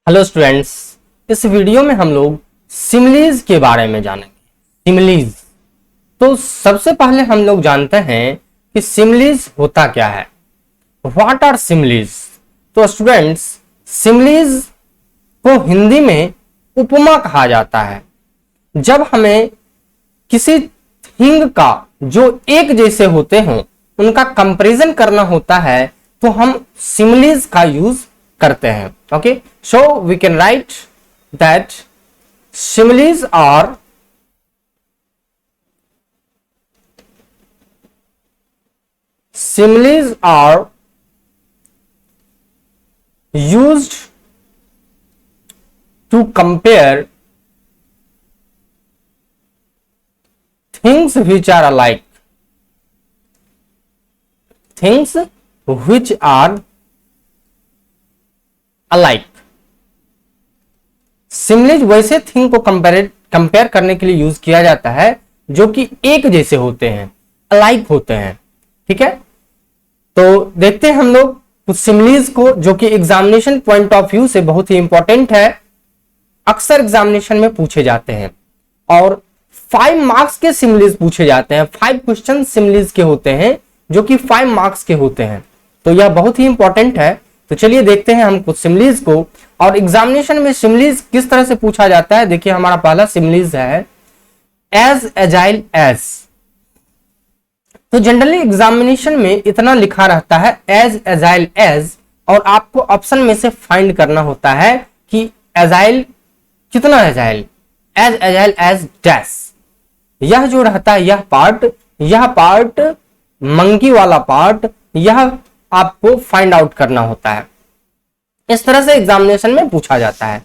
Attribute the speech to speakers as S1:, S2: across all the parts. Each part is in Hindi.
S1: हेलो स्टूडेंट्स, इस वीडियो में हम लोग सिमिलीज के बारे में जानेंगे। सिमिलीज तो सबसे पहले हम लोग जानते हैं कि सिमिलीज होता क्या है। What are similes? तो स्टूडेंट्स, सिमिलीज को हिंदी में उपमा कहा जाता है। जब हमें किसी थिंग का जो एक जैसे होते हों उनका कंपैरिजन करना होता है तो हम सिमिलीज का यूज करते हैं। Okay, so we can write that similes are used to compare things which are alike. Things which are alike. Similes वैसे थिंग को कंपेयर करने के लिए यूज किया जाता है जो कि एक जैसे होते हैं, अलाइक होते हैं। ठीक है, तो देखते हैं हम लोग कुछ सिमिलीज को जो कि एग्जामिनेशन पॉइंट ऑफ व्यू से बहुत ही इंपॉर्टेंट है, अक्सर एग्जामिनेशन में पूछे जाते हैं और 5 मार्क्स के सिमिलीज पूछे जाते हैं। 5 क्वेश्चन सिमिलीज के होते हैं जो कि 5 मार्क्स के होते हैं, तो यह बहुत ही इंपॉर्टेंट है। तो चलिए देखते हैं हम कुछ सिमिलीज को और एग्जामिनेशन में सिमिलीज किस तरह से पूछा जाता है। देखिए, हमारा पहला सिमिलीज है एज एजाइल एज। तो जनरली एग्जामिनेशन में इतना लिखा रहता है एज एजाइल एज, और आपको ऑप्शन में से फाइंड करना होता है कि एजाइल कितना agile, as agile as dash. यह जो रहता है यह पार्ट मंकी वाला पार्ट, यह आपको फाइंड आउट करना होता है। इस तरह से एग्जामिनेशन में पूछा जाता है।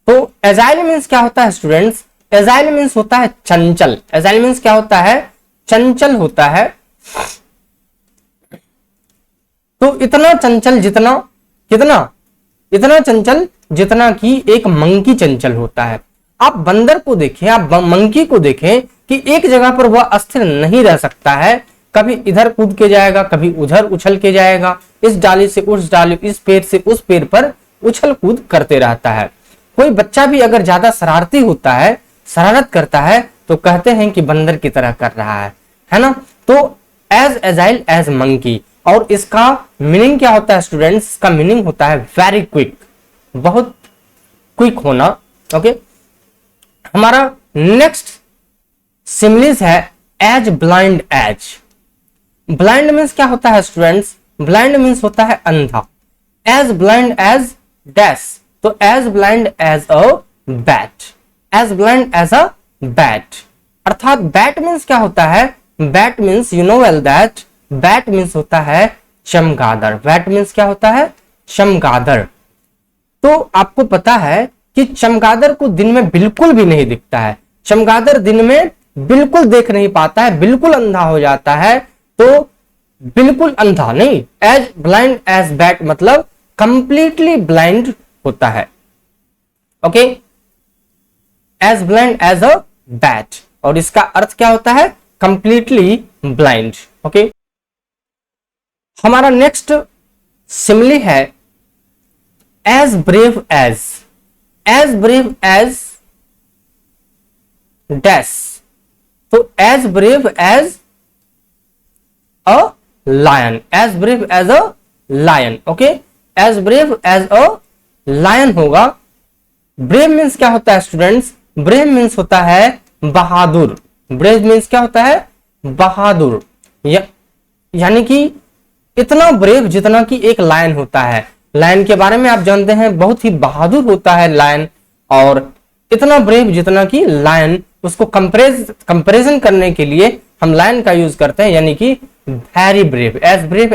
S1: तो एजाइल मीन्स क्या होता है स्टूडेंट्स? एजाइल मीन्स होता है चंचल। एजाइल मीन्स क्या होता है? चंचल होता है। तो इतना चंचल इतना चंचल जितना कि एक मंकी चंचल होता है। आप बंदर को देखें, आप मंकी को देखें कि एक जगह पर वह अस्थिर नहीं रह सकता है, कभी इधर कूद के जाएगा, कभी उधर उछल के जाएगा, इस डाली से उस डाली, इस पेड़ से उस पेड़ पर उछल कूद करते रहता है। कोई बच्चा भी अगर ज्यादा शरारती होता है, शरारत करता है, तो कहते हैं कि बंदर की तरह कर रहा है ना। तो एज एजाइल एज मंकी, और इसका मीनिंग क्या होता है स्टूडेंट्स? इसका मीनिंग होता है वेरी क्विक, बहुत क्विक होना। ओके, हमारा नेक्स्ट सिमिलीज है as blind as. Blind means क्या होता है स्टूडेंट्स? ब्लाइंड मीन्स होता है अंधा। एज ब्लाइंड एज डैश, तो as blind as a bat, as blind as a bat. अर्थात बैट मीन्स क्या होता है? Bat means you know well that bat means होता है चमगादड़। बैट मीन्स क्या होता है? चमगादड़। तो आपको पता है कि चमगादड़ को दिन में बिल्कुल भी नहीं दिखता है। चमगादड़ दिन में बिल्कुल देख नहीं पाता है, बिल्कुल अंधा हो जाता है। तो बिल्कुल अंधा नहीं, एज ब्लाइंड एज बैट मतलब कंप्लीटली ब्लाइंड होता है। Okay, as blind as a bat, और इसका अर्थ क्या होता है? Completely blind. ओके, हमारा नेक्स्ट सिमिली है as brave as. As brave as dash, तो as brave as a lion, as brave as a lion. Okay, as brave as a lion होगा। ब्रेव मीन्स क्या होता है स्टूडेंट्स? ब्रेव मीन्स होता है बहादुर। ब्रेव मीन्स क्या होता है? बहादुर, यानी कि इतना ब्रेव जितना कि एक लायन होता है। लायन के बारे में आप जानते हैं, बहुत ही बहादुर होता है लायन, और इतना ब्रेव जितना कि लायन। उसको कंपैरिजन करने के लिए हम लायन का यूज करते हैं, यानी कि very brave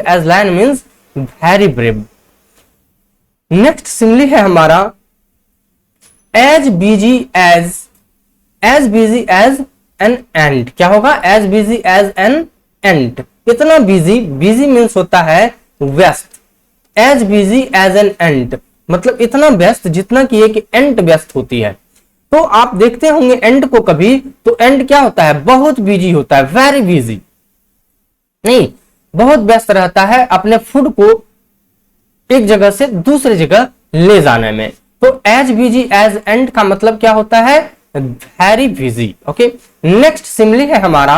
S1: as lion means very brave. Next simile है हमारा as busy as an ant. क्या होगा? As busy as an ant, इतना बिजी। बिजी मीन्स होता है व्यस्त। As busy as an ant मतलब इतना व्यस्त जितना कि एक एंट व्यस्त होती है। तो आप देखते होंगे एंट को कभी, तो एंट क्या होता है? बहुत बिजी होता है, वेरी बिजी नहीं, बहुत व्यस्त रहता है अपने फूड को एक जगह से दूसरी जगह ले जाने में। तो एज बिजी एज एंड का मतलब क्या होता है? Very busy. Okay, next simile है हमारा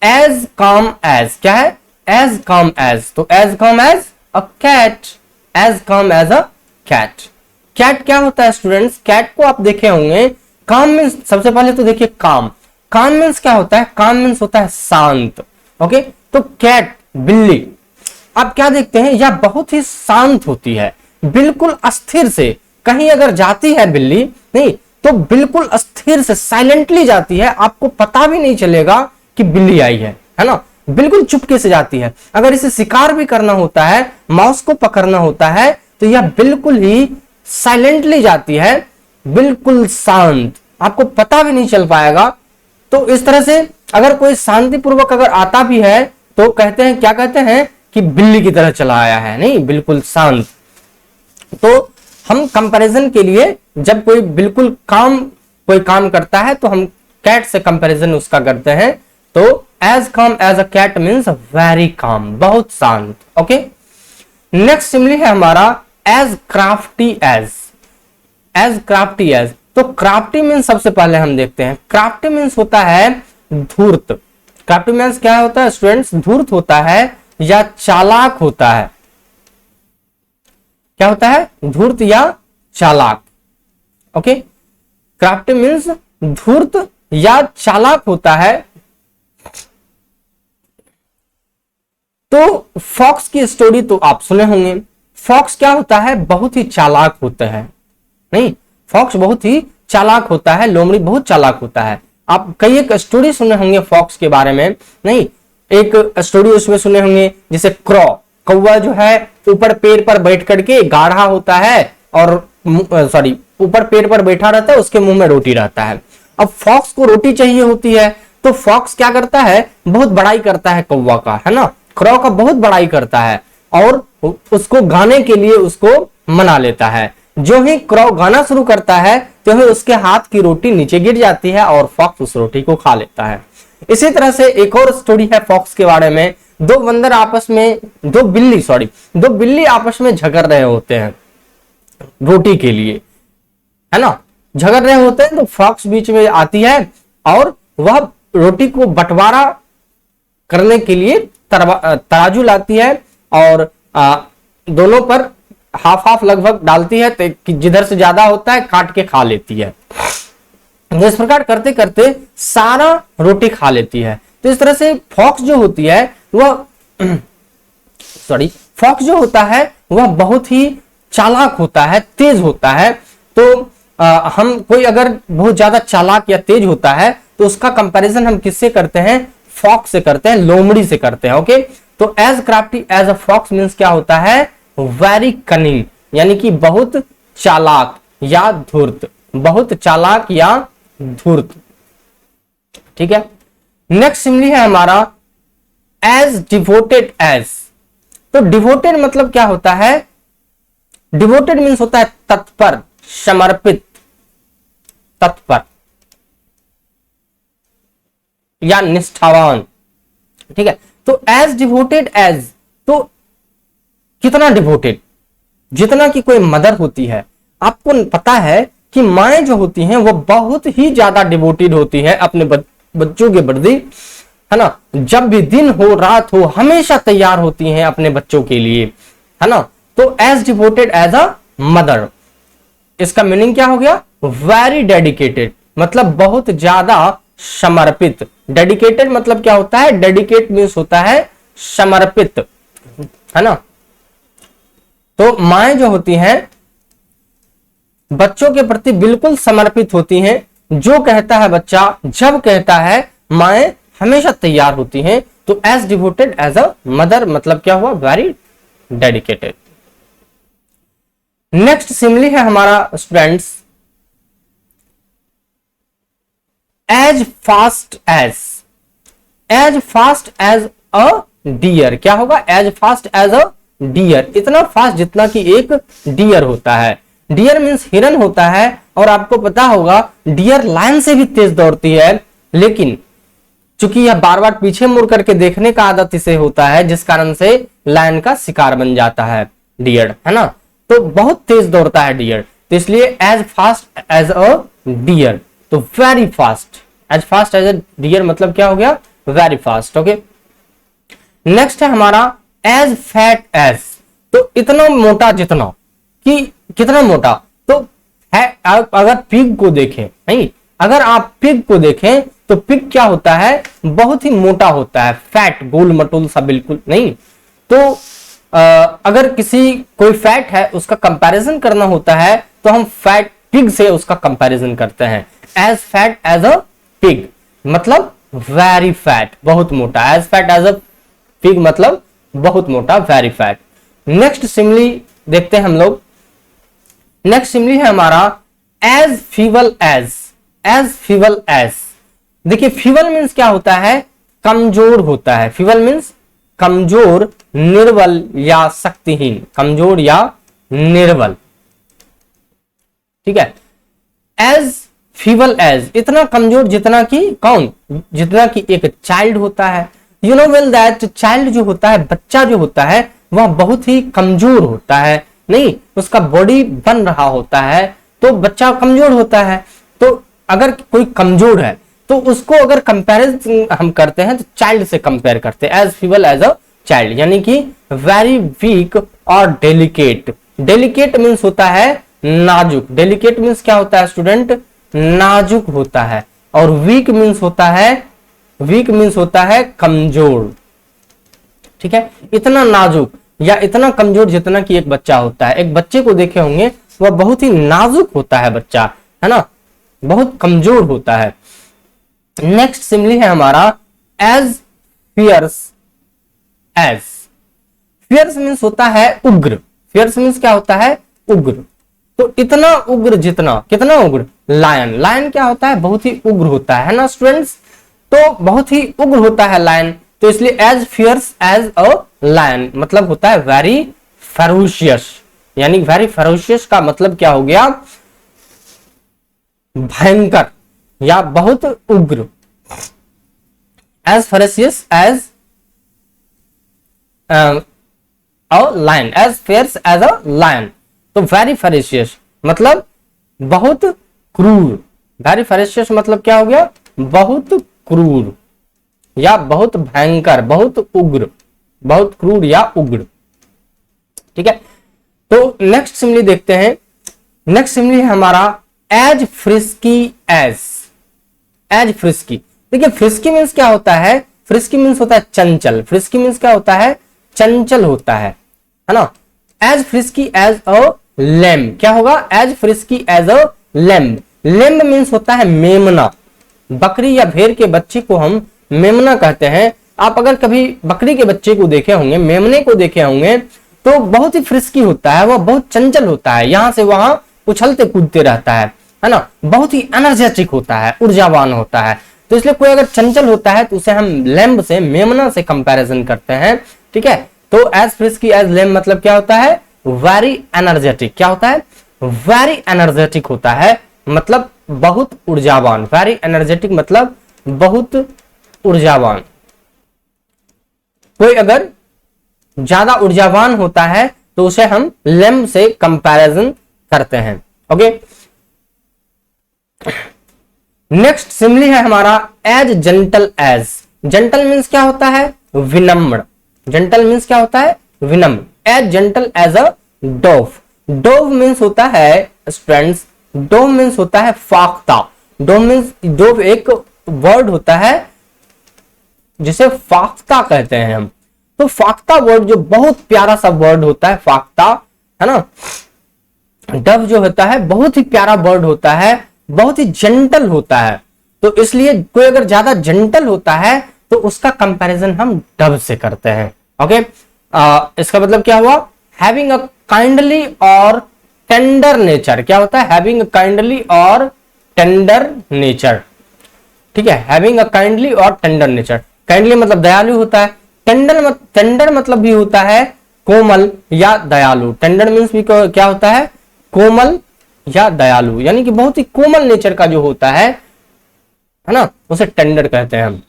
S1: एज काम एज। क्या है? As calm as. तो as calm as a cat, as calm as a cat. Cat क्या होता है स्टूडेंट्स? कैट को आप देखे होंगे, काम मीन्स, सबसे पहले तो देखिए काम, काम मीन्स क्या होता है? काम मीन्स होता है शांत। ओके, तो कैट बिल्ली, आप क्या देखते हैं, यह बहुत ही शांत होती है, बिल्कुल अस्थिर से, कहीं अगर जाती है बिल्ली नहीं तो बिल्कुल अस्थिर से साइलेंटली जाती है, आपको पता भी नहीं चलेगा कि बिल्ली आई है ना, बिल्कुल चुपके से जाती है। अगर इसे शिकार भी करना होता है, माउस को पकड़ना होता है, तो यह बिल्कुल ही साइलेंटली जाती है, बिल्कुल शांत, आपको पता भी नहीं चल पाएगा। तो इस तरह से अगर कोई शांतिपूर्वक अगर आता भी है तो कहते हैं, क्या कहते हैं कि बिल्ली की तरह चला आया है, नहीं बिल्कुल शांत। तो हम कंपैरिजन के लिए जब कोई बिल्कुल कोई काम करता है तो हम कैट से कंपैरिजन उसका करते हैं। तो as calm as a cat means very calm, बहुत शांत। ओके, नेक्स्ट सिमिली है हमारा as crafty as. As crafty as, तो क्राफ्टी मीन्स सबसे पहले हम देखते हैं, क्राफ्टी मीन्स होता है धूर्त। क्राफ्टी मीन्स क्या होता है स्टूडेंट्स? धूर्त होता है या चालाक होता है। क्या होता है? धूर्त या चालाक। ओके, क्राफ्टी मीन्स धूर्त या चालाक होता है। तो फॉक्स की स्टोरी तो आप सुने होंगे। फॉक्स क्या होता है? बहुत ही चालाक होता है, नहीं फॉक्स बहुत ही चालाक होता है, लोमड़ी बहुत चालाक होता है। आप कई एक स्टोरी सुने होंगे फॉक्स के बारे में, नहीं एक स्टोरी उसमें सुने होंगे, जैसे क्रॉ, कौवा जो है ऊपर पेड़ पर बैठ करके गाढ़ा होता है और सॉरी ऊपर पेड़ पर बैठा रहता है, उसके मुंह में रोटी रहता है। अब फॉक्स को रोटी चाहिए होती है तो फॉक्स क्या करता है? बहुत बड़ाई करता है कौवा का, है ना, क्रॉ का बहुत बड़ाई करता है और उसको गाने के लिए उसको मना लेता है। जो ही क्रॉ गाना शुरू करता है तो ही उसके हाथ की रोटी नीचे गिर जाती है और फॉक्स उस रोटी को खा लेता है। इसी तरह से एक और स्टोरी है फॉक्स के बारे में। दो बंदर आपस में, दो बिल्ली आपस में झगड़ रहे होते हैं रोटी के लिए, है ना, झगड़ रहे होते हैं। तो फॉक्स बीच में आती है और वह रोटी को बंटवारा करने के लिए तराजू लाती है और दोनों पर हाफ हाफ लगभग डालती है, तो जिधर से ज्यादा होता है काट के खा लेती है। इस प्रकार करते करते सारा रोटी खा लेती है। तो इस तरह से फॉक्स जो होती है वह फॉक्स जो होता है वह बहुत ही चालाक होता है, तेज होता है। तो हम कोई अगर बहुत ज्यादा चालाक या तेज होता है तो उसका कंपैरिजन हम किससे करते हैं? फॉक्स से करते हैं, लोमड़ी से करते हैं। ओके, तो as crafty as a fox means क्या होता है? वेरी कनिंग, यानी कि बहुत चालाक या धूर्त, बहुत चालाक या धूर्त। ठीक है, नेक्स्ट सिमिली है हमारा एज डिवोटेड एज। तो डिवोटेड मतलब क्या होता है? डिवोटेड मीन्स होता है तत्पर, समर्पित, तत्पर या निष्ठावान। ठीक है, तो एज डिवोटेड एज, तो कितना डिवोटेड? जितना कि कोई मदर होती है, आपको पता है कि माएं जो होती हैं वो बहुत ही ज्यादा डिवोटेड होती है अपने बच्चों के प्रति, है ना, जब भी दिन हो रात हो हमेशा तैयार होती हैं अपने बच्चों के लिए, है ना। तो as devoted as a mother, इसका मीनिंग क्या हो गया? वेरी डेडिकेटेड, मतलब बहुत ज्यादा समर्पित। डेडिकेटेड मतलब क्या होता है? डेडिकेट मीन्स होता है समर्पित, है ना। तो माएं जो होती हैं बच्चों के प्रति बिल्कुल समर्पित होती हैं। जो कहता है बच्चा, जब कहता है, माएं हमेशा तैयार होती हैं। तो as devoted as a mother मतलब क्या हुआ? Very dedicated. नेक्स्ट सिमिली है हमारा students as fast as. As fast as a deer, क्या होगा? As fast as a deer, इतना फास्ट जितना कि एक डियर होता है। डियर मीन्स हिरन होता है और आपको पता होगा डियर लायन से भी तेज दौड़ती है, लेकिन चूंकि यह बार बार पीछे मुड़ करके देखने का आदत इसे होता है, जिस कारण से लायन का शिकार बन जाता है डियर, है ना। तो बहुत तेज दौड़ता है डियर, तो इसलिए as fast as a deer, तो very fast as a deer मतलब क्या हो गया, वेरी फास्ट। ओके, नेक्स्ट है हमारा एज फैट एज, तो इतना मोटा जितना, कि कितना मोटा, तो है अगर पिग को देखें, नहीं अगर आप पिग को देखें तो पिग क्या होता है, बहुत ही मोटा होता है, फैट, गोल मटोल सा बिल्कुल नहीं। तो अगर कोई फैट है उसका कंपैरिजन करना होता है तो हम फैट पिग से उसका कंपैरिजन करते हैं, as fat as a pig मतलब वेरी फैट, बहुत मोटा, as fat as a pig मतलब बहुत मोटा, वेरी फैट। नेक्स्ट सिमिली देखते हैं हम लोग, नेक्स्ट सिमिली है हमारा as feeble as, as feeble as. देखिए फीबल मीन्स क्या होता है, कमजोर होता है, फीबल मीन्स कमजोर, निर्बल या शक्तिहीन, कमजोर या निर्बल, ठीक है। एज फीबल एज, इतना कमजोर जितना कि कौन, जितना कि एक चाइल्ड होता है। You know well that child जो होता है, बच्चा जो होता है वह बहुत ही कमजोर होता है, नहीं उसका बॉडी बन रहा होता है तो बच्चा कमजोर होता है। तो अगर कोई कमजोर है तो उसको अगर कंपैरिजन हम करते हैं तो चाइल्ड से कंपेयर करते हैं, as feeble as a child, यानी कि वेरी वीक और डेलिकेट। डेलिकेट मीन्स होता है नाजुक, डेलिकेट मीन्स क्या होता है स्टूडेंट, नाजुक होता है, और वीक मीन्स होता है, वीक मीन्स होता है कमजोर, ठीक है। इतना नाजुक या इतना कमजोर जितना कि एक बच्चा होता है, एक बच्चे को देखे होंगे वह बहुत ही नाजुक होता है बच्चा, है ना, बहुत कमजोर होता है। नेक्स्ट सिमिली है हमारा as fierce as. Fierce means होता है उग्र, फियर्स मीन्स क्या होता है, उग्र। तो इतना उग्र जितना, कितना उग्र, लायन, लायन क्या होता है, बहुत ही उग्र होता है ना स्टूडेंट्स, तो बहुत ही उग्र होता है लायन, तो इसलिए as fierce as a lion मतलब होता है वेरी फेरोशियस, यानी वेरी फेरोशियस का मतलब क्या हो गया, भयंकर या बहुत उग्र। As ferocious as a lion, as fierce as a lion, तो वेरी फेरोशियस मतलब बहुत क्रूर, वेरी फेरोशियस मतलब क्या हो गया, बहुत क्रूर या बहुत भयंकर, बहुत उग्र, बहुत क्रूर या उग्र, ठीक है। तो नेक्स्ट सिमिली देखते हैं, नेक्स्ट सिमिली है हमारा as frisky as, as frisky. देखिए फ्रिस्की मीन्स क्या होता है, फ्रिस्की मीन्स होता है चंचल, फ्रिस्की मीन्स क्या होता है, चंचल होता है ना। As frisky as a lamb, क्या होगा, as frisky as a lamb. Lamb means होता है मेमना, बकरी या भेड़ के बच्चे को हम मेमना कहते हैं। आप अगर कभी बकरी के बच्चे को देखे होंगे, मेमने को देखे होंगे, तो बहुत ही फ्रिस्की होता है, वह बहुत चंचल होता है, यहां से वहां उछलते कूदते रहता है ना, बहुत ही एनर्जेटिक होता है, ऊर्जावान होता है। तो इसलिए कोई अगर चंचल होता है तो उसे हम लैम्ब से, मेमना से कंपैरिजन करते हैं, ठीक है। तो एज फ्रिस्की एज लैम्ब मतलब क्या होता है, वेरी एनर्जेटिक, क्या होता है, वेरी एनर्जेटिक होता है, मतलब बहुत ऊर्जावान, वेरी एनर्जेटिक मतलब बहुत ऊर्जावान। कोई अगर ज्यादा ऊर्जावान होता है तो उसे हम लैम्ब से कंपैरिजन करते हैं, ओके। नेक्स्ट सिमिली है हमारा as gentle as. Gentle means क्या होता है, विनम्र, जेंटल मीन्स क्या होता है, विनम्र। As gentle as a dove, dove means होता है स्टूडेंट्स, डोव मीन्स होता है फाख्ता, डोव मीन्स, डोव एक वर्ड होता है जिसे फाख्ता कहते हैं हम। तो फाख्ता वर्ड जो बहुत प्यारा सा वर्ड होता है, फाख्ता, है ना, डव जो होता है बहुत ही प्यारा वर्ड होता है, बहुत ही जेंटल होता है। तो इसलिए कोई अगर ज्यादा जेंटल होता है तो उसका कंपैरिजन हम डव से करते हैं, ओके। इसका मतलब क्या हुआ, हैविंग अ काइंडली और टेंडर नेचर, क्या होता है, हैविंग अ काइंडली और टेंडर नेचर, ठीक है, हैविंग अ काइंडली और टेंडर नेचर। काइंडली मतलब दयालु होता है, टेंडर मतलब भी होता है कोमल या दयालु। टेंडर मीन्स भी क्या होता है, कोमल या दयालु, यानी कि बहुत ही कोमल नेचर का जो होता है ना, उसे टेंडर कहते हैं हम।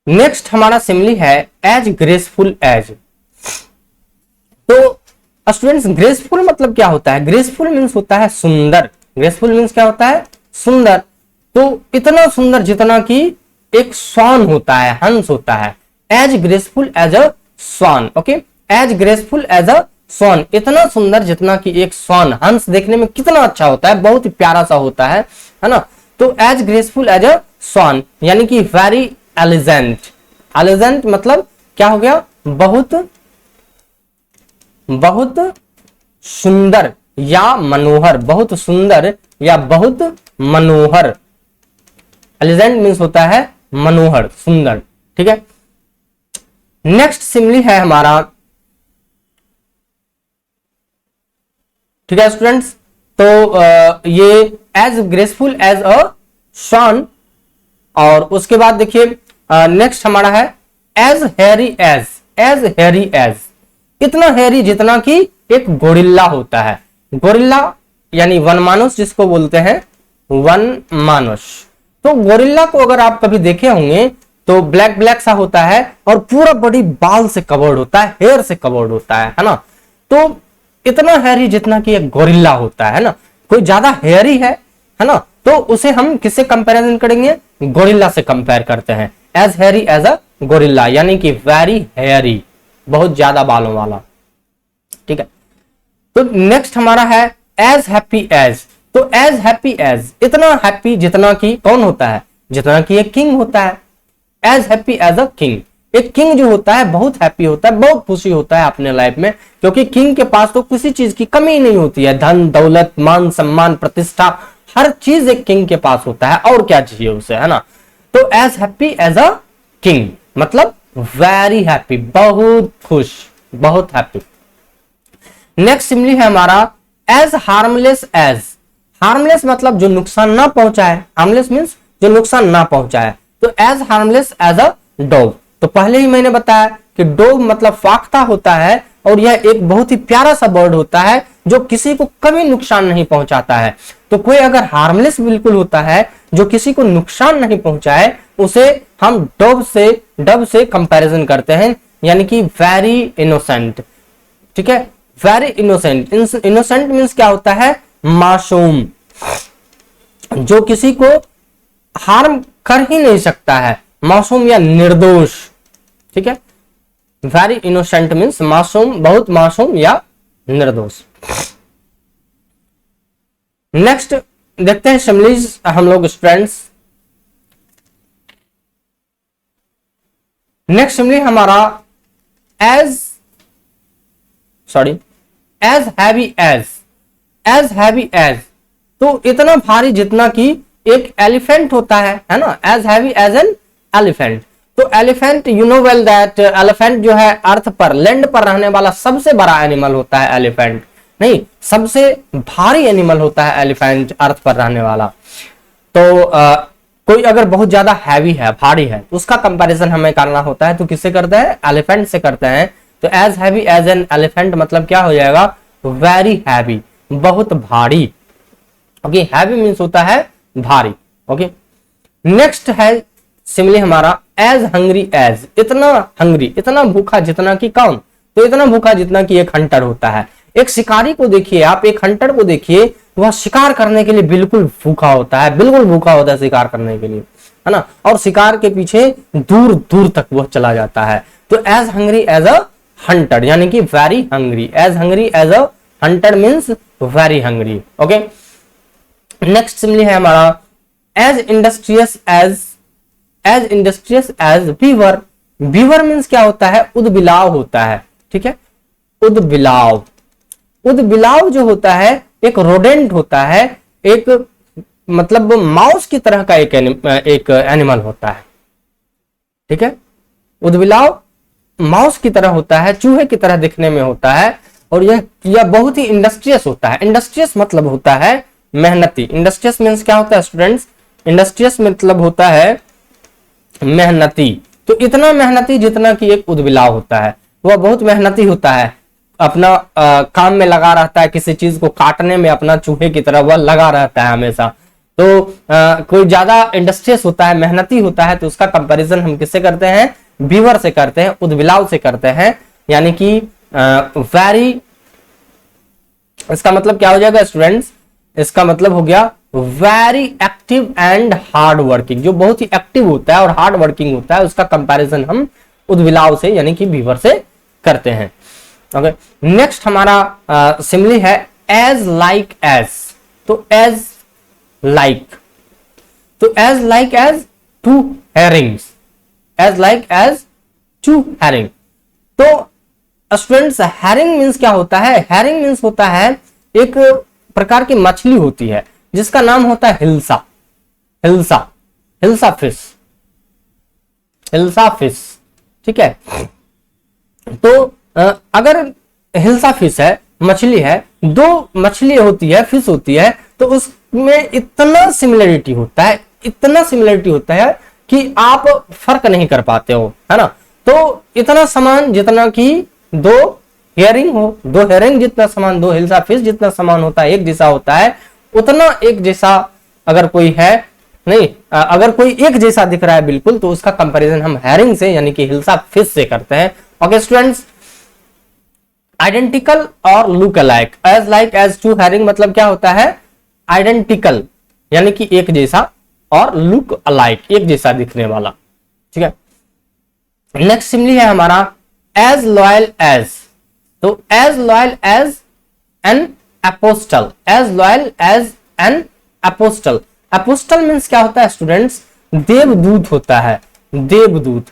S1: नेक्स्ट हमारा सिमिली है एज ग्रेसफुल एज। तो स्टूडेंट्स ग्रेसफुल मतलब क्या होता है? ग्रेसफुल मीन्स होता है सुंदर। ग्रेसफुल मीन्स क्या होता है? सुंदर। तो इतना सुंदर जितना कि एक स्वान होता है, हंस होता है। As graceful as a swan. Okay, as graceful as a swan, इतना सुंदर जितना कि एक स्वान। हंस देखने में कितना अच्छा होता है, बहुत ही प्यारा सा होता है ना। तो एज ग्रेसफुल एज अ स्वान यानी कि वेरी एलिजेंट। एलिजेंट मतलब क्या हो गया? बहुत बहुत सुंदर या मनोहर, बहुत सुंदर या बहुत मनोहर। एलिजेंट मीन्स होता है मनोहर, सुंदर। ठीक है, नेक्स्ट सिमिली है हमारा। ठीक है स्टूडेंट्स, तो ये as graceful as a swan, और उसके बाद देखिए नेक्स्ट हमारा है as hairy as. As hairy as, इतना हैरी जितना कि एक गोरिल्ला होता है। गोरिल्ला यानी वन मानुष जिसको बोलते हैं, वन मानुष। तो गोरिल्ला को अगर आप कभी देखे होंगे तो ब्लैक ब्लैक सा होता है और पूरा बॉडी बाल से कवर्ड होता है, हेयर से कवर्ड होता है ना। तो इतना हैरी जितना कि एक गोरिल्ला होता है ना। कोई ज्यादा हैरी है ना, तो उसे हम किससे कंपैरिजन करेंगे? गोरिल्ला से कंपेयर करते हैं। As hairy as a gorilla यानी कि वेरी हैरी, बहुत ज्यादा बालों वाला। ठीक है, तो नेक्स्ट हमारा है एज हैप्पी एज। तो एज हैप्पी एज, इतना हैप्पी जितना कि कौन होता है? जितना कि एक किंग होता है। As happy as a king, एक किंग जो होता है बहुत हैप्पी होता है, बहुत खुशी होता है अपने लाइफ में, क्योंकि किंग के पास तो किसी चीज की कमी नहीं होती है। धन दौलत मान सम्मान प्रतिष्ठा हर चीज एक किंग के पास होता है, और क्या चाहिए उसे, है ना। तो as happy as a king मतलब वेरी हैप्पी, बहुत खुश, बहुत हैप्पी। नेक्स्ट सिमिली है हमारा एज हार्मलेस एज। हार्मलेस मतलब जो नुकसान ना पहुंचाए। हार्मलेस मीन्स जो नुकसान ना पहुंचाए। तो as harmless as a dog. तो पहले ही मैंने बताया कि डॉग मतलब फाख्ता होता है, और यह एक बहुत ही प्यारा सा बर्ड होता है जो किसी को कभी नुकसान नहीं पहुंचाता है। तो कोई अगर हार्मलेस बिल्कुल होता है जो किसी को नुकसान नहीं पहुंचाए, उसे हम डव से कंपैरिजन करते हैं, यानी कि वेरी इनोसेंट। ठीक है, वेरी इनोसेंट। इनोसेंट मीन्स क्या होता है? मासूम, जो किसी को हार्म कर ही नहीं सकता है, मासूम या निर्दोष। ठीक है, वेरी इनोसेंट मीन्स मासूम, बहुत मासूम या निर्दोष। नेक्स्ट देखते हैं सिमिलीज हम लोग स्टूडेंट्स। नेक्स्ट सिमिली हमारा as heavy as. As heavy as, तो इतना भारी जितना कि एक एलिफेंट होता है ना। As heavy as an elephant. तो elephant, you know well that elephant जो है अर्थ पर, लैंड पर रहने वाला सबसे बड़ा एनिमल होता है एलिफेंट। नहीं, सबसे भारी एनिमल होता है एलिफेंट अर्थ पर रहने वाला। तो कोई अगर बहुत ज्यादा हैवी है, भारी है, तो उसका कंपैरिजन हमें करना होता है, तो किससे करते हैं? एलिफेंट से करते हैं। तो as heavy as an elephant मतलब क्या हो जाएगा? वेरी हैवी, बहुत भारी। ओके, हैवी मीन्स होता है भारी। ओके, नेक्स्ट है सिमिली हमारा एज हंग्री एज। इतना हंग्री, इतना भूखा जितना कि कौन? तो इतना भूखा जितना कि एक हंटर होता है। एक शिकारी को देखिए आप, एक हंटर को देखिए, वह शिकार करने के लिए बिल्कुल भूखा होता है, बिल्कुल भूखा होता है शिकार करने के लिए, है ना। और शिकार के पीछे दूर दूर तक वह चला जाता है। तो as hungry as a hunter यानी कि very hungry. As hungry as a hunter means very hungry. Okay, next simile है हमारा as industrious as. As industrious as beaver. Beaver means क्या होता है? उदबिलाव होता है। ठीक है, उदबिलाव। उदबिलाव जो होता है एक रोडेंट होता है, एक मतलब माउस की तरह का एक एनिमल होता है। ठीक है, उदबिलाव माउस की तरह होता है, चूहे की तरह दिखने में होता है, और यह बहुत ही इंडस्ट्रियस होता है। इंडस्ट्रियस मतलब होता है मेहनती। इंडस्ट्रियस मीन्स क्या होता है स्टूडेंट्स? इंडस्ट्रियस मतलब होता है मेहनती। तो इतना मेहनती जितना कि एक उदबिलाव होता है, वह बहुत मेहनती होता है, अपना काम में लगा रहता है, किसी चीज को काटने में अपना चूहे की तरह वह लगा रहता है हमेशा। तो कोई ज्यादा इंडस्ट्रियस होता है, मेहनती होता है, तो उसका कंपैरिजन हम किससे करते हैं? बीवर से करते हैं, उदबिलाव से करते हैं, यानी कि वेरी इसका मतलब क्या हो जाएगा स्टूडेंट्स? इसका मतलब हो गया very active and hard working. जो बहुत ही एक्टिव होता है और हार्ड वर्किंग होता है, उसका कंपैरिजन हम उद्विलाव से यानी कि बीवर से करते हैं। ओके, नेक्स्ट हमारा सिमिली है एज लाइक एज। तो एज लाइक, तो as like as two herrings, as like as two herring. तो स्टूडेंट्स हेरिंग मीन्स क्या होता है? हेरिंग मीन्स होता है एक प्रकार की मछली होती है जिसका नाम होता है हिल्सा, हिल्सा, हिल्सा फिश, हिल्सा फिश। ठीक है, तो अगर हिल्सा फिश है, मछली है, दो मछली होती है, फिश होती है, तो उसमें इतना सिमिलरिटी होता है, इतना सिमिलरिटी होता है कि आप फर्क नहीं कर पाते हो, है ना। तो इतना समान जितना कि दो हेयरिंग हो, दो हेयरिंग जितना समान, दो हिल्सा फिश जितना समान होता है, एक जैसा होता है, उतना एक जैसा अगर कोई है नहीं, अगर कोई एक जैसा दिख रहा है बिल्कुल, तो उसका कंपैरिजन हम हेयरिंग से यानी कि हिल्सा फिश से करते हैं। ओके स्टूडेंट्स, आइडेंटिकल और look alike. As like as two herring मतलब क्या होता है? आइडेंटिकल यानी कि एक जैसा, और लुक अलाइक एक जैसा दिखने वाला। ठीक है, नेक्स्ट सिमिली है हमारा एज लॉयल एज। तो as loyal as an apostle, as loyal as an apostle. Apostle means क्या होता है स्टूडेंट्स? देवदूत होता है, देवदूत।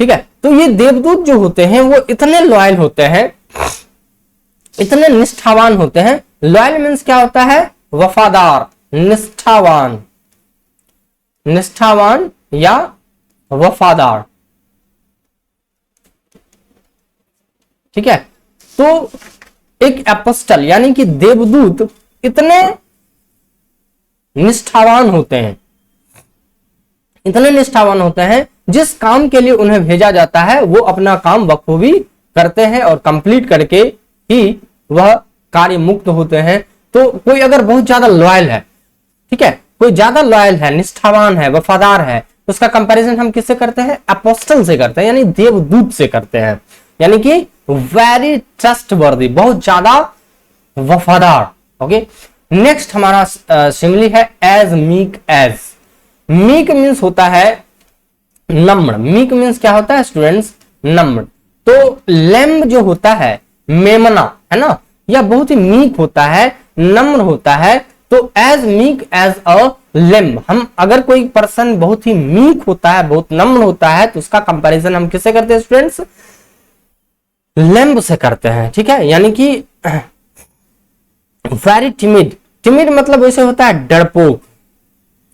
S1: ठीक है, तो ये देवदूत जो होते हैं वो इतने लॉयल होते हैं, इतने निष्ठावान होते हैं। लॉयल मीन्स क्या होता है? वफादार, निष्ठावान, निष्ठावान या वफादार। ठीक है, तो एक एपोस्टल यानी कि देवदूत इतने निष्ठावान होते हैं, इतने निष्ठावान होते हैं, जिस काम के लिए उन्हें भेजा जाता है वो अपना काम बखूबी करते हैं और कंप्लीट करके ही वह कार्य मुक्त होते हैं। तो कोई अगर बहुत ज्यादा लॉयल है, ठीक है, कोई ज्यादा लॉयल है, निष्ठावान है, वफादार है, तो उसका कंपैरिजन हम किससे करते हैं? अपोस्टल से करते हैं, यानी देवदूत से करते हैं, यानी कि वेरी ट्रस्टवर्दी, बहुत ज्यादा वफादार। ओके, नेक्स्ट हमारा सिमिली है as meek as. Meek means होता है नम्र। मीक मीन्स क्या होता है स्टूडेंट्स? नम्र। तो लेम्ब जो होता है, मेमना, है ना, यह बहुत ही मीक होता है, नम्र होता है। तो as meek as a lamb, हम अगर कोई पर्सन बहुत ही मीक होता है, बहुत नम्र होता है, तो उसका कंपैरिजन हम किससे करते हैं स्टूडेंट्स? लेम्ब से करते हैं। ठीक है, यानी कि वेरी टिमिड, टिमिड मतलब वैसे होता है डरपोक।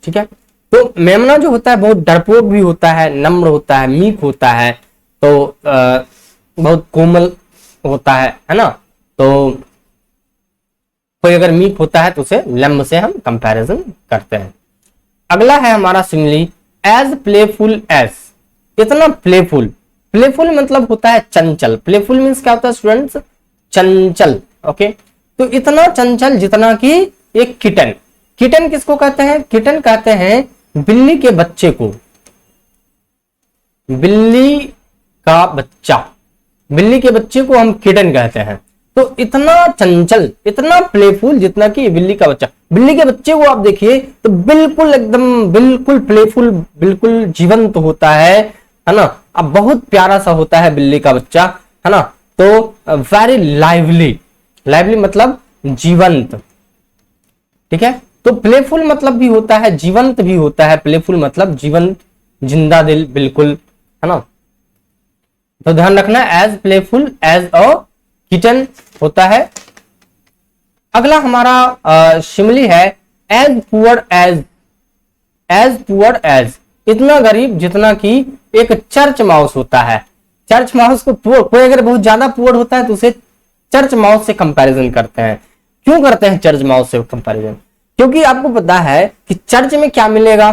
S1: ठीक है, तो मेमना जो होता है बहुत डरपोक भी होता है, नम्र होता है, मीक होता है, तो बहुत कोमल होता है ना। तो कोई अगर मीक होता है तो उसे लेम्ब से हम कंपैरिजन करते हैं। अगला है हमारा सिमिली एज प्लेफुल एज। इतना प्लेफुल, प्लेफुल मतलब होता है चंचल। प्लेफुल मीन्स क्या होता है स्टूडेंट्स? चंचल। ओके, तो इतना चंचल जितना कि एक किटन। किटन किसको कहते हैं? किटन कहते हैं बिल्ली के बच्चे को, बिल्ली का बच्चा, बिल्ली के बच्चे को हम किटन कहते हैं। तो इतना चंचल, इतना प्लेफुल जितना कि बिल्ली का बच्चा। बिल्ली के बच्चे को आप देखिए तो बिल्कुल एकदम बिल्कुल प्लेफुल, बिल्कुल जीवंत होता है ना। अब बहुत प्यारा सा होता है बिल्ली का बच्चा, है ना। तो वेरी लाइवली, लाइवली मतलब जीवंत। ठीक है, तो प्लेफुल मतलब भी होता है, जीवंत भी होता है। प्लेफुल मतलब जीवंत, जिंदा दिल, बिल्कुल, है ना। तो ध्यान रखना, as playful as a kitten होता है। अगला हमारा सिमिली है as poor as. As poor as, इतना गरीब जितना कि एक चर्च माउस होता है। चर्च माउस को पुअर, कोई अगर बहुत ज्यादा पुअर होता है तो उसे चर्च माउस से कंपैरिजन करते हैं। क्यों करते हैं चर्च माउस से कंपैरिजन? क्योंकि आपको पता है कि चर्च में क्या मिलेगा?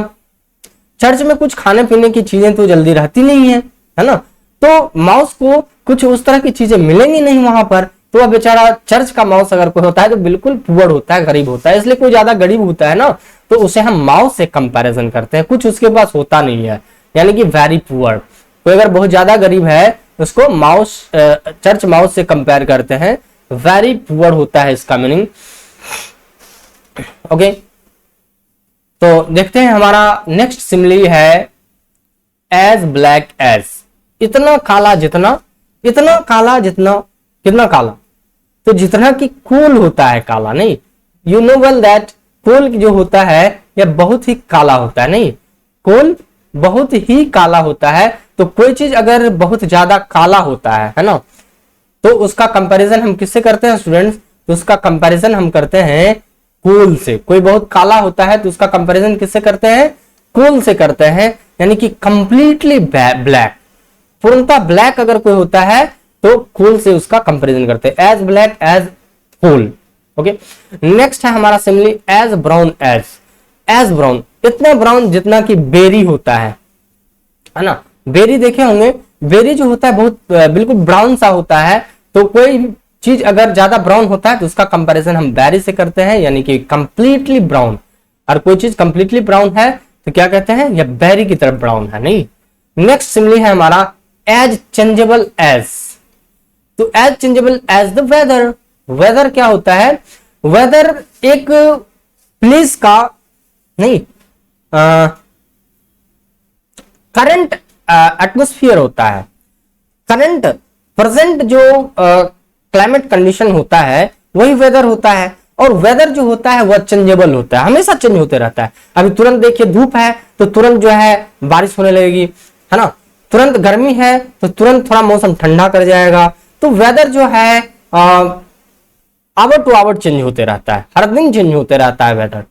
S1: चर्च में कुछ खाने पीने की चीजें तो जल्दी रहती नहीं है ना। तो माउस को कुछ उस तरह की चीजें मिलेंगी नहीं वहां पर। तो वह बेचारा चर्च का माउस अगर कोई होता है तो बिल्कुल पुअर होता है, गरीब होता है। इसलिए कोई ज्यादा गरीब होता है ना तो उसे हम माउस से कंपैरिजन करते हैं, कुछ उसके पास होता नहीं है, यानी कि वेरी पुअर। कोई अगर बहुत ज्यादा गरीब है उसको माउस, चर्च माउस से कंपेयर करते हैं, वेरी पुअर होता है इसका मीनिंग। ओके, तो देखते हैं हमारा नेक्स्ट सिमिली है एज ब्लैक एज। इतना काला जितना, इतना काला जितना, कितना काला, तो जितना कि कोल होता है काला, नहीं, यू नो वेल दैट कोल जो होता है यह बहुत ही काला होता है, नहीं, कोल बहुत ही काला होता है। तो कोई चीज अगर बहुत ज्यादा काला होता है ना, तो उसका कंपैरिजन हम किससे करते हैं स्टूडेंट्स? तो उसका कंपैरिजन हम करते हैं कोल से। कोई बहुत काला होता है तो उसका कंपैरिजन किससे करते हैं? कोल से करते हैं, यानी कि कंप्लीटली ब्लैक, पूर्णतः ब्लैक अगर कोई होता है तो कोल से उसका कंपैरिजन करते हैं, as black as coal. Okay, next है हमारा simile as brown as. As brown, इतना ब्राउन जितना कि बेरी होता है ना। बेरी देखे होंगे, बेरी जो होता है बहुत बिल्कुल ब्राउन सा होता है। तो कोई चीज अगर ज्यादा ब्राउन होता है तो उसका कंपैरिजन हम बेरी से करते हैं, यानी कि कंप्लीटली ब्राउन। और कोई चीज कंप्लीटली ब्राउन है तो क्या कहते हैं? यह बेरी की तरफ ब्राउन है, नहीं। नेक्स्ट सिमिली है हमारा एज चेंजेबल एज। तो as changeable as the weather. Weather क्या होता है? वेदर एक प्लेस का, नहीं, करंट एटमॉस्फेयर होता है। करंट प्रेजेंट जो क्लाइमेट कंडीशन होता है वही वेदर होता है। और वेदर जो होता है वह चेंजेबल होता है, हमेशा चेंज होते रहता है। अभी तुरंत देखिए धूप है तो तुरंत जो है बारिश होने लगेगी, है ना। तुरंत गर्मी है तो तुरंत थोड़ा मौसम ठंडा कर जाएगा। तो वेदर जो है आवर टू आवर चेंज होते रहता है, हर दिन चेंज होते रहता है वेदर,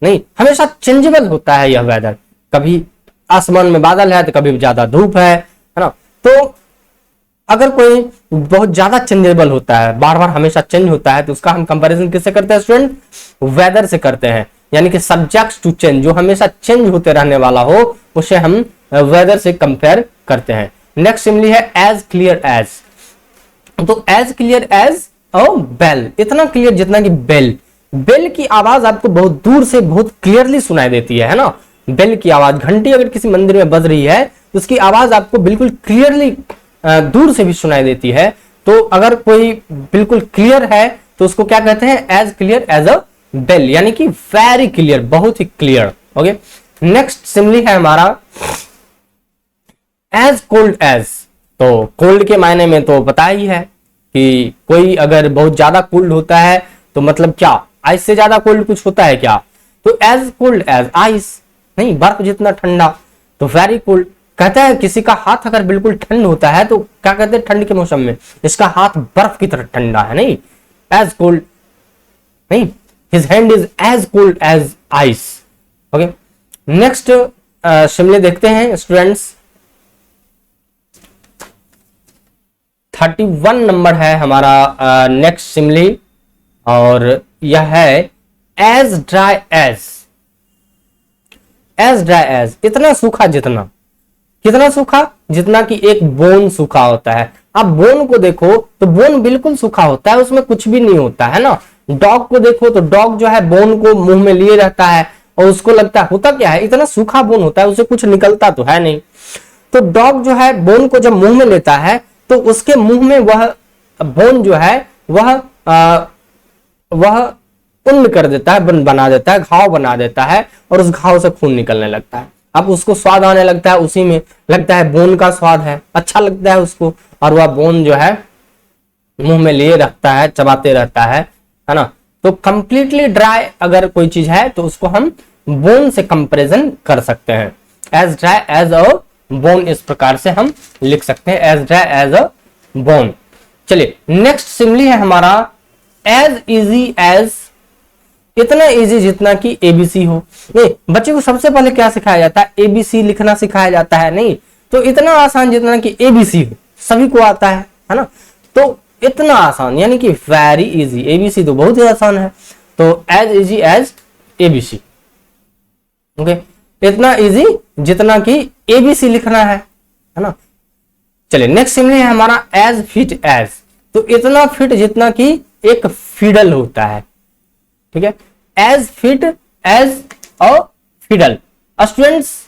S1: नहीं, हमेशा चेंजेबल होता है यह वेदर। कभी आसमान में बादल है तो कभी ज्यादा धूप है ना। तो अगर कोई बहुत ज्यादा चेंजेबल होता है, बार बार हमेशा चेंज होता है, तो उसका हम कंपैरिजन किससे करते हैं स्टूडेंट? वेदर से करते हैं, यानी कि सब्जेक्ट टू चेंज, जो हमेशा चेंज होते रहने वाला हो उसे हम वेदर से कंपेयर करते हैं। नेक्स्ट सिमिली है एज क्लियर एज। तो एज क्लियर एज बेल, इतना क्लियर जितना कि बेल। बेल की आवाज आपको बहुत दूर से बहुत क्लियरली सुनाई देती है ना। बेल की आवाज, घंटी अगर किसी मंदिर में बज रही है तो उसकी आवाज आपको बिल्कुल क्लियरली दूर से भी सुनाई देती है। तो अगर कोई बिल्कुल क्लियर है तो उसको क्या कहते हैं? As clear as a bell, यानी कि वेरी क्लियर, बहुत ही क्लियर। ओके, नेक्स्ट सिमिली है हमारा एज कोल्ड एज। तो कोल्ड के मायने में तो पता ही है कि कोई अगर बहुत ज्यादा कोल्ड होता है तो मतलब क्या, आइस से ज्यादा कोल्ड कुछ होता है क्या? तो एज कोल्ड एज आइस, नहीं, बर्फ जितना ठंडा, तो वेरी कोल्ड। कहता है किसी का हाथ अगर बिल्कुल ठंड होता है तो क्या कहते हैं ठंड के मौसम में? इसका हाथ बर्फ की तरह ठंडा है, नहीं, एज कोल्ड, नहीं, his hand is as cold as ice. Okay, next simile देखते हैं स्टूडेंट्स। 31 नंबर है हमारा नेक्स्ट सिमिली, और यह है as dry as. As dry as, इतना सूखा जितना, कितना सूखा? जितना कि एक बोन सूखा होता है। आप बोन को देखो तो बोन बिल्कुल सूखा होता है, उसमें कुछ भी नहीं होता है ना। डॉग को देखो तो डॉग जो है बोन को मुंह में लिए रहता है और उसको लगता है, होता क्या है, इतना सूखा बोन होता है, उसे कुछ निकलता तो है नहीं। तो डॉग जो है बोन को जब मुंह में लेता है तो उसके मुंह में वह बोन जो है वह उन्न कर देता है, बना देता है, घाव बना देता है, और उस घाव से खून निकलने लगता है। अब उसको स्वाद आने लगता है, उसी में लगता है बोन का स्वाद है, अच्छा लगता है उसको, और वह बोन जो है मुंह में लिए रखता है, चबाते रहता है ना। तो कंप्लीटली ड्राई अगर कोई चीज है तो उसको हम बोन से कंपैरिजन कर सकते हैं। As dry as a bone, इस प्रकार से हम लिख सकते हैं, as dry as a bone. चलिए नेक्स्ट सिमिली है हमारा एज इजी एज। इतना इजी जितना कि एबीसी हो। नहीं, बच्चे को सबसे पहले क्या सिखाया जाता है? एबीसी लिखना सिखाया जाता है, नहीं। तो इतना आसान जितना कि एबीसी हो, सभी को आता है ना। तो इतना आसान यानी कि वेरी इजी। एबीसी तो बहुत ही आसान है, तो as easy as A B C. Okay, इतना इजी जितना कि एबीसी लिखना है ना। चलिए नेक्स्ट सिमिली है हमारा एज फिट एज। तो इतना फिट जितना कि एक फिडल होता है, ठीक है, as fit as a fiddle. Students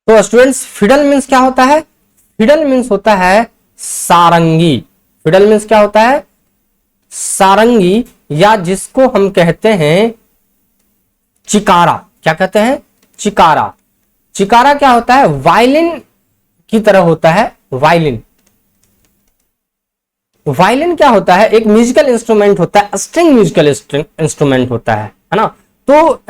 S1: तो स्टूडेंट्स फिडल मीन्स क्या होता है? फिडल मीन्स होता है सारंगी। फिडल मीन्स क्या होता है? सारंगी, या जिसको हम कहते हैं चिकारा। क्या कहते हैं? चिकारा। चिकारा क्या होता है? वायलिन की तरह होता है। वायलिन, वायलिन क्या होता है? एक म्यूजिकल इंस्ट्रूमेंट होता है, स्ट्रिंग म्यूजिकल इंस्ट्रूमेंट होता है ना। तो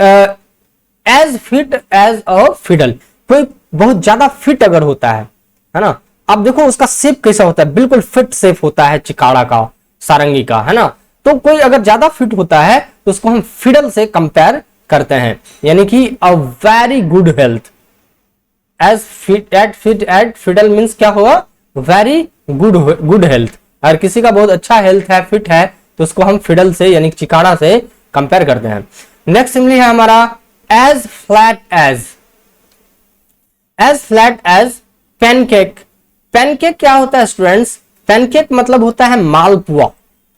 S1: as fit as a fiddle, कोई बहुत ज्यादा फिट अगर होता है ना। अब देखो उसका शेप कैसा होता है, बिल्कुल फिट शेप होता है चिकाड़ा का, सारंगी का, है ना। तो कोई अगर ज्यादा फिट होता है तो उसको हम फिडल से कंपेयर करते हैं, यानी कि a very good health. As fit at fiddle means क्या होगा? Very good health. अगर किसी का बहुत अच्छा हेल्थ है, फिट है, तो उसको हम फिडल से यानी चिकाड़ा से कंपेयर करते हैं। नेक्स्ट सिमिली है हमारा as flat as. As flat as pancake. Pancake क्या होता है स्टूडेंट्स? पैनकेक मतलब होता है मालपुआ,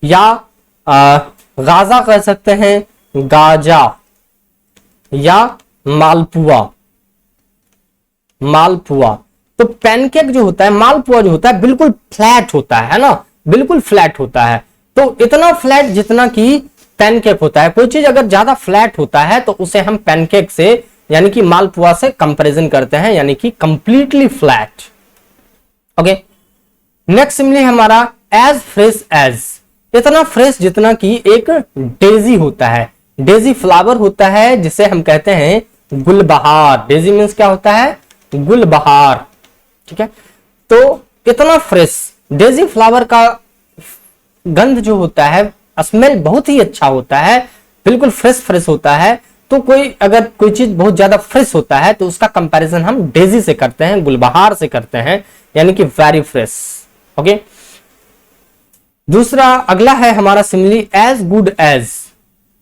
S1: या गाजा कह सकते हैं, गाजा या मालपुआ। मालपुआ, तो पैनकेक जो होता है, मालपुआ जो होता है, बिल्कुल फ्लैट होता है ना, बिल्कुल फ्लैट होता है। तो इतना फ्लैट जितना कि पैनकेक होता है। कोई चीज अगर ज्यादा फ्लैट होता है तो उसे हम पैनकेक से यानी कि मालपुआ से कंपैरिजन करते हैं, यानी कि completely flat. Okay, next simile हमारा एज फ्रेश एज। इतना फ्रेश जितना कि एक डेजी होता है, डेजी फ्लावर होता है, जिसे हम कहते हैं गुलबहार। डेजी मीन्स क्या होता है? गुलबहार। ठीक है, तो इतना फ्रेश, डेजी फ्लावर का गंध जो होता है, स्मेल बहुत ही अच्छा होता है, बिल्कुल फ्रेश फ्रेश होता है। तो अगर कोई चीज बहुत ज्यादा फ्रेश होता है तो उसका कंपैरिजन हम डेजी से करते हैं, गुलबहार से करते हैं, यानी कि वेरी फ्रेश। ओके, दूसरा अगला है हमारा simile as good as.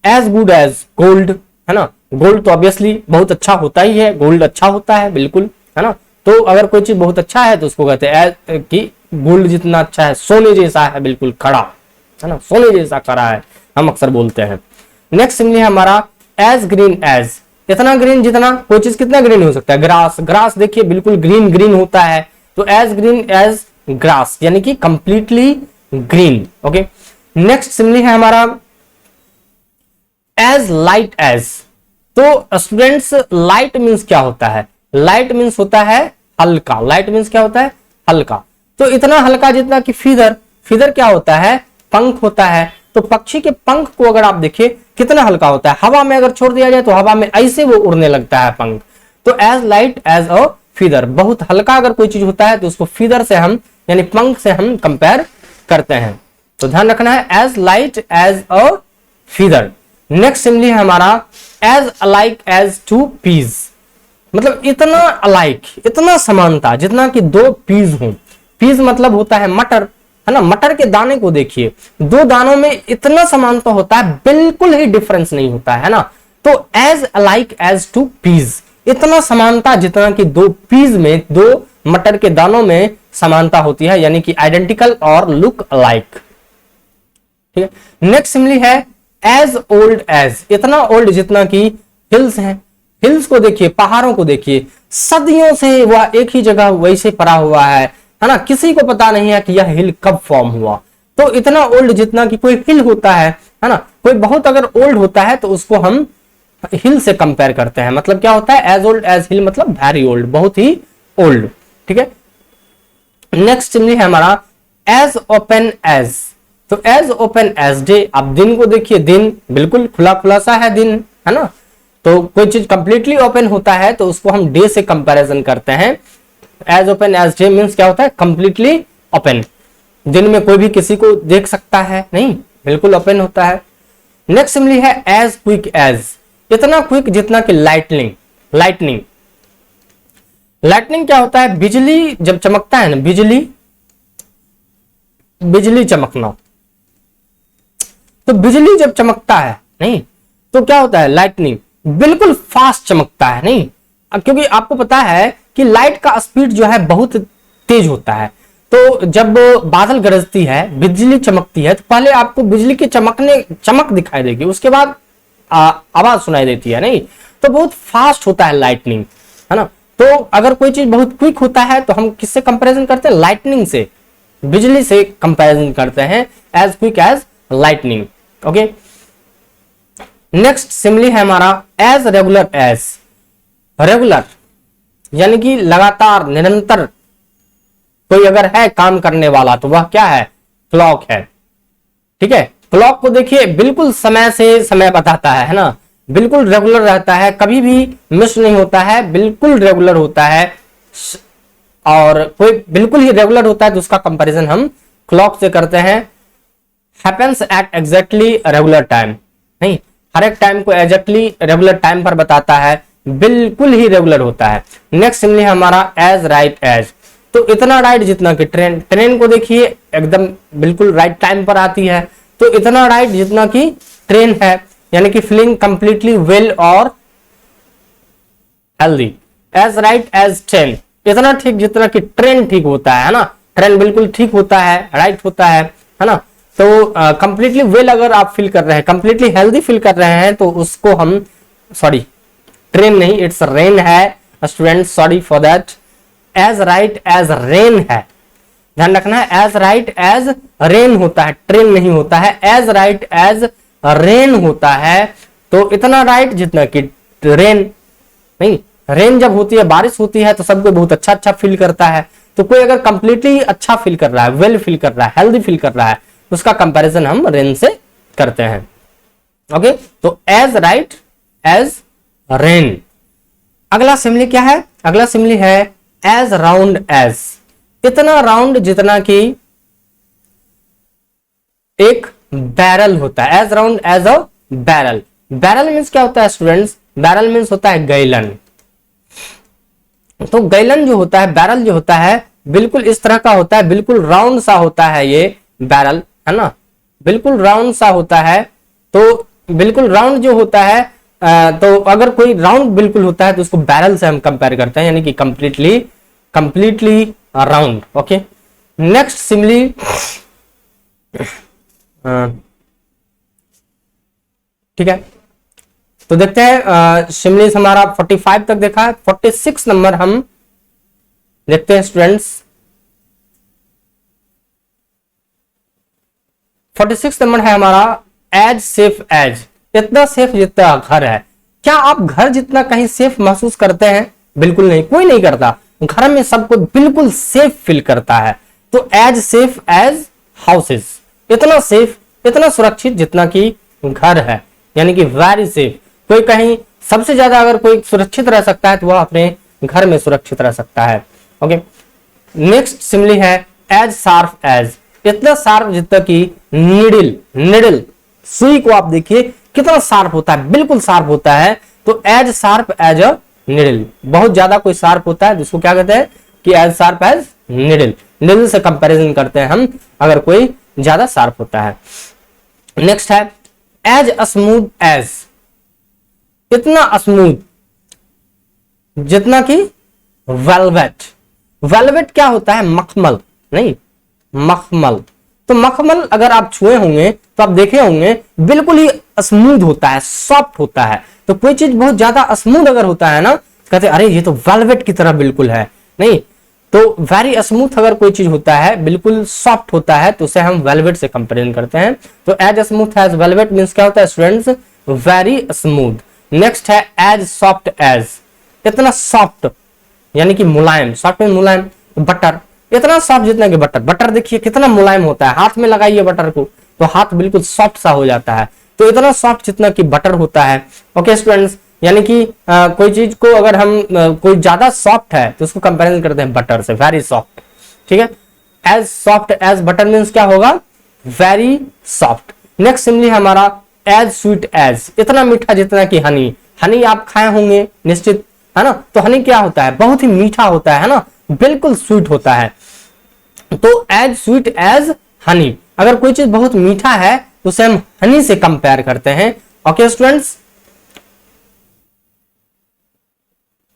S1: As good as gold, है ना। गोल्ड तो ऑब्वियसली बहुत अच्छा होता ही है, गोल्ड अच्छा होता है बिल्कुल, है ना। तो अगर कोई चीज बहुत अच्छा है तो उसको कहते हैं कि गोल्ड जितना अच्छा है, सोने जैसा है, बिल्कुल खड़ा, है ना, सोने जैसा खड़ा है, हम अक्सर बोलते हैं। नेक्स्ट सिमिली हमारा एज ग्रीन एज। इतना ग्रीन जितना, कोई चीज कितना ग्रीन हो सकता है? ग्रास। ग्रास देखिए बिल्कुल ग्रीन ग्रीन होता है, तो एज ग्रीन एज ग्रास, यानी कि completely green. Okay, next simile है हमारा एज लाइट एज। तो स्टूडेंट्स लाइट मीन्स क्या होता है? लाइट मीन्स होता है हल्का। लाइट मीन्स क्या होता है? हल्का। तो इतना हल्का जितना कि फीदर। फीदर क्या होता है? पंख होता है। तो पक्षी के पंख को अगर आप देखिए कितना हल्का होता है, हवा में अगर छोड़ दिया जाए तो हवा में ऐसे वो उड़ने लगता है पंख। तो as light as a feather, बहुत हल्का अगर कोई चीज होता है तो उसको फीदर से हम यानी पंख से हम कंपेयर करते हैं। तो ध्यान रखना है as light as a feather. Next simile है हमारा as alike as two peas. मतलब इतना अलाइक, इतना समानता जितना कि दो पीस हो। पीस मतलब होता है मटर, है ना। मटर के दाने को देखिए, दो दानों में इतना समानता होता है, बिल्कुल ही डिफरेंस नहीं होता है ना। तो as alike as two peas, इतना समानता जितना कि दो पीस में, दो मटर के दानों में समानता होती है, यानी कि आइडेंटिकल और लुक अलाइक। ठीक है, नेक्स्ट सिमिली है एज ओल्ड एज। इतना ओल्ड जितना कि हिल्स हैं। हिल्स को देखिए, पहाड़ों को देखिए, सदियों से वह एक ही जगह वैसे पड़ा हुआ है ना। किसी को पता नहीं है कि यह हिल कब फॉर्म हुआ। तो इतना ओल्ड जितना कि कोई हिल होता है ना। कोई बहुत अगर ओल्ड होता है तो उसको हम हिल से कंपेयर करते हैं। मतलब क्या होता है? एज ओल्ड एज हिल, मतलब वेरी ओल्ड, बहुत ही ओल्ड। ठीक है, नेक्स्ट सिमिली है हमारा एज ओपन एज। तो एज ओपन एज डे। आप दिन को देखिए, दिन बिल्कुल खुला खुला सा है दिन, है ना। तो कोई चीज कंप्लीटली ओपन होता है तो उसको हम डे से कंपैरिजन करते हैं। As open as day means क्या होता है? Completely open. दिन में कोई भी किसी को देख सकता है नहीं, बिल्कुल ओपन होता है। नेक्स्ट सिमिली है एज क्विक एज। इतना क्विक जितना कि लाइटनिंग। लाइटनिंग, लाइटनिंग क्या होता है? बिजली जब चमकता है ना, बिजली चमकना। तो बिजली जब चमकता है नहीं तो क्या होता है? लाइटनिंग, बिल्कुल फास्ट चमकता है नहीं। क्योंकि आपको पता है कि लाइट का स्पीड जो है बहुत तेज होता है। तो जब बादल गरजती है, बिजली चमकती है, तो पहले आपको बिजली की चमक दिखाई देगी, उसके बाद आवाज सुनाई देती है नहीं। तो बहुत फास्ट होता है लाइटनिंग, है ना। तो अगर कोई चीज बहुत क्विक होता है तो हम किससे कंपैरिजन करते हैं? लाइटनिंग से, बिजली से कंपैरिजन करते हैं, as quick as lightning. Okay, next simile है हमारा एज रेगुलर एज। रेगुलर यानी कि लगातार, निरंतर कोई अगर है काम करने वाला तो वह क्या है? क्लॉक है। ठीक है, क्लॉक को देखिए बिल्कुल समय से समय बताता है ना, बिल्कुल रेगुलर रहता है, कभी भी मिस नहीं होता है, बिल्कुल रेगुलर होता है। और कोई बिल्कुल ही रेगुलर होता है तो उसका कंपैरिजन हम क्लॉक से करते हैं। Happens at exactly regular time, नहीं, हर एक टाइम को एग्जैक्टली रेगुलर टाइम पर बताता है, बिल्कुल ही रेगुलर होता है। नेक्स्ट सिमिली हमारा एज राइट एज। तो इतना राइट जितना कि ट्रेन, ट्रेन को देखिए एकदम बिल्कुल राइट टाइम पर आती है, तो इतना राइट जितना कि ट्रेन है, यानी कि फीलिंग कंप्लीटली वेल और healthy. As right as train, इतना ठीक जितना कि ट्रेन ठीक होता है ना, ट्रेन बिल्कुल ठीक होता है, राइट होता है ना। तो कंप्लीटली वेल अगर आप फील कर रहे हैं, कंप्लीटली हेल्दी फील कर रहे हैं, तो उसको हम, सॉरी ट्रेन नहीं, इट्स रेन है student, sorry for that. As right as rain है, ध्यान रखना है, एज राइट एज रेन होता है, ट्रेन नहीं होता है, एज राइट एज रेन होता है। तो इतना राइट जितना कि रेन, नहीं, रेन जब होती है, बारिश होती है, तो सबको बहुत अच्छा अच्छा फील करता है। तो कोई अगर कंप्लीटली अच्छा फील कर रहा है, वेल फील कर रहा है, हेल्दी फील कर रहा है, उसका कंपैरिजन हम रेन से करते हैं। ओके, तो एज राइट एज रेन। अगला सिमिली क्या है? अगला सिमिली है एज राउंड एज। इतना राउंड जितना कि एक बैरल होता है, as round as a barrel. Barrel means क्या होता है स्टूडेंट्स? बैरल मीन्स होता है गैलन। तो गैलन जो होता है, बैरल जो होता है, बिल्कुल इस तरह का होता है, बिल्कुल राउंड सा होता है ये बैरल, है ना, बिल्कुल राउंड सा होता है। तो बिल्कुल राउंड जो होता है, तो अगर कोई राउंड बिल्कुल होता है तो उसको बैरल से हम कंपेयर करते हैं, यानी कि completely round. Okay, next simile, ठीक है, तो देखते हैं सिमिलीज हमारा 45 तक देखा है, 46 नंबर हम देखते हैं स्टूडेंट्स। 46 नंबर है हमारा एज सेफ एज। इतना सेफ जितना घर है। क्या आप घर जितना कहीं सेफ महसूस करते हैं? बिल्कुल नहीं, कोई नहीं करता। घर में सबको बिल्कुल सेफ फील करता है। तो एज सेफ एज हाउसेस, इतना सेफ, इतना सुरक्षित जितना कि घर है, यानी कि वेरी सेफ। कोई कहीं सबसे ज्यादा अगर कोई सुरक्षित रह सकता है तो वह अपने घर में सुरक्षित रह सकता है। ओके, नेक्स्ट सिमिली है एज शार्प एज। इतना शार्प जितना कि नीडल, निडल, सुई को आप देखिए कितना शार्प होता है, बिल्कुल शार्प होता है। तो as sharp as a needle. बहुत ज्यादा कोई शार्प होता है जिसको क्या कहते हैं कि as sharp as needle. Needle से कंपैरिजन करते हैं हम अगर कोई ज्यादा शार्प होता है। नेक्स्ट है एज स्मूथ एज। इतना स्मूथ जितना कि वेलवेट। वेलवेट क्या होता है? मखमल, नहीं, मखमल। तो मखमल अगर आप छुए होंगे तो आप देखे होंगे बिल्कुल ही स्मूथ होता है, सॉफ्ट होता है। तो कोई चीज बहुत ज्यादा स्मूथ अगर होता है ना, कहते अरे ये तो वेलवेट की तरह बिल्कुल है, नहीं। तो वेरी स्मूथ अगर कोई चीज होता है, बिल्कुल सॉफ्ट होता है, तो उसे हम वेलवेट से कंपेरिजन करते हैं। तो as smooth as velvet means क्या होता है स्टूडेंट्स? Very smooth. नेक्स्ट है एज सॉफ्ट एज। इतना सॉफ्ट यानी कि मुलायम, सॉफ्ट में मुलायम। बटर, इतना सॉफ्ट जितना कि बटर। बटर देखिए कितना मुलायम होता है, हाथ में लगाइए बटर को तो हाथ बिल्कुल सॉफ्ट सा हो जाता है। तो इतना सॉफ्ट जितना कि बटर होता है। ओके स्टूडेंट्स, यानी कि कोई चीज को अगर हम कोई ज्यादा सॉफ्ट है तो उसको कंपैरिजन करते हैं बटर से, वेरी सॉफ्ट। ठीक है, as soft as butter means क्या होगा? Very soft. नेक्स्ट सिमिली हमारा एज स्वीट एज। इतना मीठा जितना कि हनी। हनी आप खाए होंगे निश्चित, है ना। तो हनी क्या होता है? बहुत ही मीठा होता है ना, बिल्कुल स्वीट होता है। तो एज स्वीट एज हनी। अगर कोई चीज बहुत मीठा है तो उसे हम हनी से कंपेयर करते हैं। ओके स्टूडेंट्स,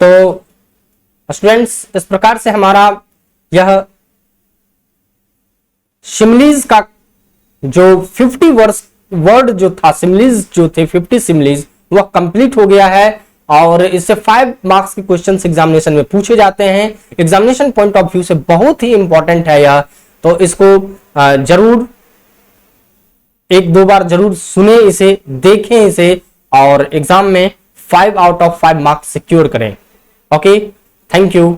S1: तो स्टूडेंट्स इस प्रकार से हमारा यह सिमिलीज का जो 50 वर्ड जो था, सिमिलीज जो थे 50 सिमिलीज, वह कंप्लीट हो गया है। और इससे 5 मार्क्स के क्वेश्चंस एग्जामिनेशन में पूछे जाते हैं। एग्जामिनेशन पॉइंट ऑफ व्यू से बहुत ही इंपॉर्टेंट है यह, तो इसको जरूर एक दो बार जरूर सुने इसे, देखें इसे और एग्जाम में 5 आउट ऑफ 5 मार्क्स सिक्योर करें। Okay, thank you.